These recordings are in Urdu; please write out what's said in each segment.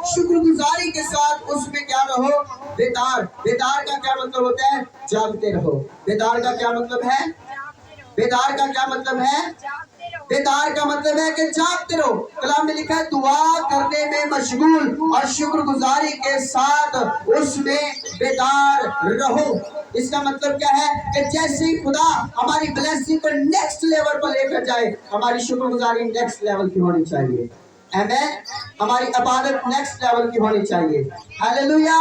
شکر گزاری کے ساتھ اس میں کیا رہو؟ بیدار۔ بیدار کا کیا مطلب ہوتا ہے؟ جاگتے رہو۔ بیدار کا کیا مطلب ہے؟ بیدار کا کیا مطلب ہے؟ بیدار کا مطلب ہے کہ جاگتے رہو۔ کلام میں لکھا ہے دعا کرنے میں مشغول اور شکر گزاری کے ساتھ اس میں بیدار رہو۔ اس کا مطلب کیا ہے کہ جیسے ہی خدا ہماری بلیسنگ کو نیکسٹ لیول پر لے کر جائے، ہماری شکر گزاری نیکسٹ لیول کی ہونی چاہیے۔ آمین۔ ہماری عبادت نیکسٹ لیول کی ہونی چاہیے۔ ہاللیلویا۔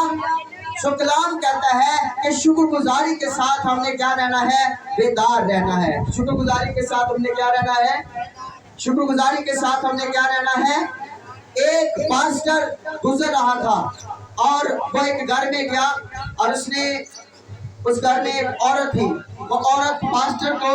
سو کلام کہتا ہے کہ شکر گزاری کے ساتھ ہم نے کیا رہنا ہے؟ بیدار رہنا ہے۔ شکر گزاری کے ساتھ ہم نے کیا رہنا ہے؟ شکر گزاری کے ساتھ ہم نے کیا رہنا ہے؟ ایک پاسٹر گزر رہا تھا اور وہ ایک گھر میں گیا اور اس گھر میں ایک عورت تھی۔ وہ عورت پاسٹر کو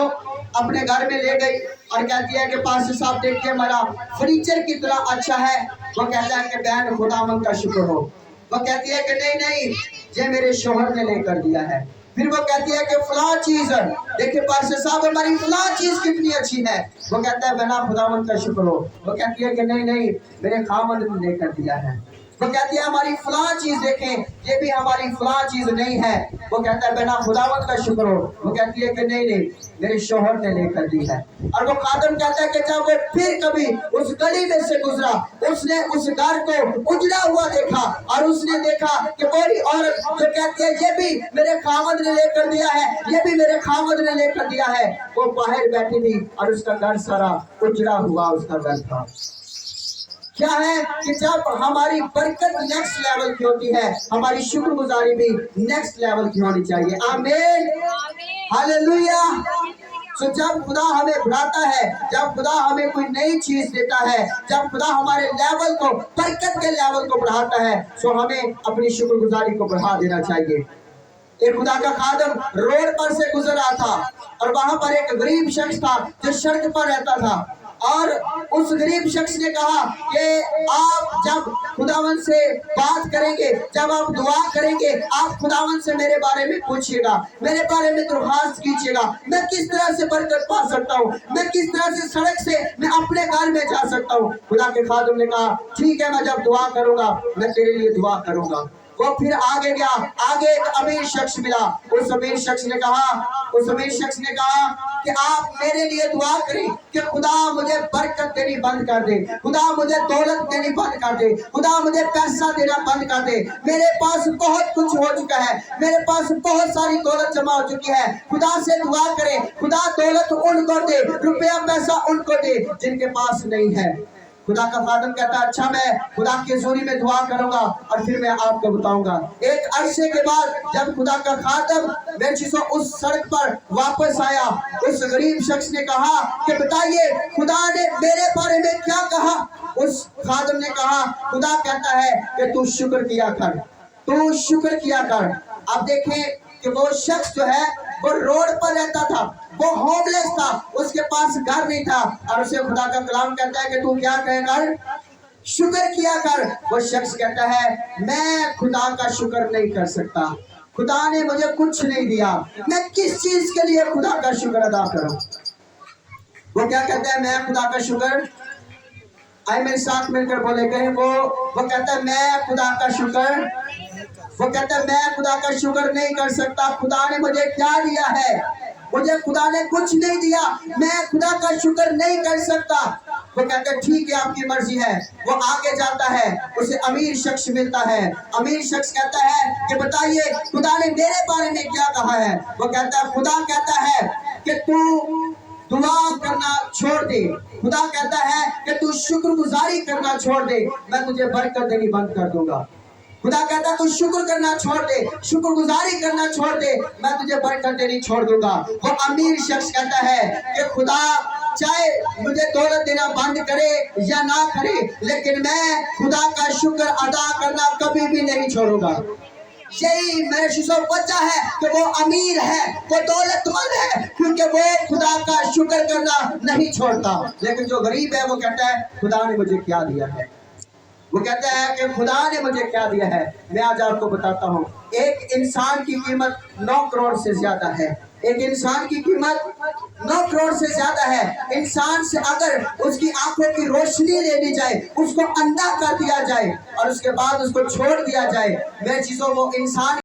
اپنے گھر میں لے گئی اور کہتی ہے کہ پاسٹر صاحب دیکھیے میرا فرنیچر کتنا اچھا ہے۔ وہ کہتا ہے کہ بہن خداوند کا شکر ہو۔ وہ کہتی ہے کہ نہیں یہ میرے شوہر نے لے کر دیا ہے۔ پھر وہ کہتی ہے کہ فلاں چیز ہے، دیکھیں پاسٹر صاحب ہماری فلاں چیز کتنی اچھی ہے۔ وہ کہتا ہے بنا خداوند کا شکر ہو۔ وہ کہتی ہے کہ نہیں میرے خاوند نے لے کر دیا ہے۔ وہ کہتی ہے ہماری فلاں چیز دیکھیں، یہ بھی ہماری فلاں چیز نہیں ہے۔ وہ کہتا ہے بنا خداوند کا شکر ہو۔ وہ کہتی ہے کہ نہیں میرے شوہر نے لے کر دی ہے۔ اور وہ خادم کہتا ہے کہ جب وہ پھر کبھی اس گلی میں سے گزرا، اس نے اس گھر کو اجڑا ہوا دیکھا اور اس نے دیکھا کہ کوئی عورت جو کہتی ہے یہ بھی میرے خاوند نے لے کر دیا ہے، یہ بھی میرے خاوند نے لے کر دیا ہے، وہ باہر بیٹھی تھی اور اس کا گھر سارا اجڑا ہوا اس کا گھر تھا۔ کیا ہے کہ جب ہماری برکت نیکسٹ لیول کی ہوتی ہے، ہماری شکر گزاری بھی نیکسٹ لیول کی ہونی چاہیے۔ آمین، ہاللیلویا۔ سو جب خدا ہمیں بڑھاتا ہے، جب خدا ہمیں کوئی نئی چیز دیتا ہے، جب خدا ہمارے لیول کو، برکت کے لیول کو بڑھاتا ہے، سو ہمیں اپنی شکر گزاری کو بڑھا دینا چاہیے۔ ایک خدا کا خادم روڈ پر سے گزر رہا تھا اور وہاں پر ایک غریب شخص تھا جو سڑک پر رہتا تھا، اور اس غریب شخص نے کہا کہ آپ جب خداوند سے بات کریں گے، جب آپ دعا کریں گے، آپ خداوند سے میرے بارے میں پوچھئے گا، میرے بارے میں درخواست کیجئے گا، میں کس طرح سے برکت پا سکتا ہوں، میں کس طرح سے سڑک سے میں اپنے گھر میں جا سکتا ہوں۔ خدا کے خادم نے کہا ٹھیک ہے، میں جب دعا کروں گا میں تیرے لیے دعا کروں گا۔ وہ پھر آگے گیا، آگے ایک امیر شخص ملا۔ اس امیر شخص نے کہا کہ آپ میرے لیے دعا کریں کہ خدا مجھے برکت دینی بند کر دے، خدا مجھے دولت دینی بند کر دے، خدا مجھے پیسہ دینا بند کر دے۔ میرے پاس بہت کچھ ہو چکا ہے، میرے پاس بہت ساری دولت جمع ہو چکی ہے۔ خدا سے دعا کرے خدا دولت ان کو دے، روپیہ پیسہ ان کو دے جن کے پاس نہیں ہے۔ خدا کا خادم کہتا ہے اچھا میں خدا کی حضوری میں دعا کروں گا اور پھر میں آپ کو بتاؤں گا۔ ایک عرصے کے بعد جب خدا کا خادم اس سڑک پر واپس آیا، اس غریب شخص نے کہا کہ بتائیے خدا نے میرے بارے میں کیا کہا؟ اس خادم نے کہا خدا کہتا ہے کہ تو شکر کیا کر، تو شکر کیا کر۔ آپ دیکھیں کہ وہ شخص جو ہے وہ روڈ پر رہتا تھا، وہ ہوم لیس تھا، اس کے پاس گھر نہیں تھا، اور اسے خدا کا کلام کہتا ہے کہ تو کیا کہے کر؟ شکر کیا کر۔ وہ شخص کہتا ہے میں خدا کا شکر نہیں کر سکتا، خدا نے مجھے کچھ نہیں دیا، میں کس چیز کے لیے خدا کا شکر ادا کروں؟ وہ کیا کہتا ہے میں خدا کا شکر، آئے میرے ساتھ مل کر بولے گئے، وہ کہتا ہے میں خدا کا شکر، وہ کہتا ہے میں خدا کا شکر نہیں کر سکتا، خدا نے مجھے کیا دیا ہے؟ مجھے خدا نے کچھ نہیں دیا، میں خدا کا شکر نہیں کر سکتا۔ وہ کہتا ہے ٹھیک ہے آپ کی مرضی ہے۔ وہ آگے جاتا ہے، اسے امیر شخص ملتا ہے۔ امیر شخص کہتا ہے کہ بتائیے خدا نے میرے بارے میں کیا کہا ہے؟ وہ کہتا ہے خدا کہتا ہے کہ تو دعا کرنا چھوڑ دے، خدا کہتا ہے کہ تو شکر گزاری کرنا چھوڑ دے، میں تجھے برکت دینی بند کر دوں گا۔ خدا کہتا ہے تو شکر کرنا چھوڑ دے، شکر گزاری کرنا چھوڑ دے، میں تجھے برکت دینی چھوڑ دوں گا۔ وہ امیر شخص کہتا ہے کہ خدا چاہے مجھے دولت دینا بند کرے یا نہ کرے، لیکن میں خدا کا شکر ادا کرنا کبھی بھی نہیں چھوڑوں گا۔ یہی میرے شیشو وجہ ہے کہ وہ امیر ہے، وہ دولت مند ہے، کیونکہ وہ خدا کا شکر کرنا نہیں چھوڑتا۔ لیکن جو غریب ہے وہ کہتا ہے خدا نے مجھے کیا دیا ہے؟ وہ کہتا ہے کہ خدا نے مجھے کیا دیا ہے؟ میں آج آپ کو بتاتا ہوں، ایک انسان کی قیمت 9 کروڑ سے زیادہ ہے۔ ایک انسان کی قیمت 9 کروڑ سے زیادہ ہے. انسان سے اگر اس کی آنکھوں کی روشنی لے لی جائے, اس کو اندھا کر دیا جائے اور اس کے بعد اس کو چھوڑ دیا جائے, میں چیزوں وہ انسان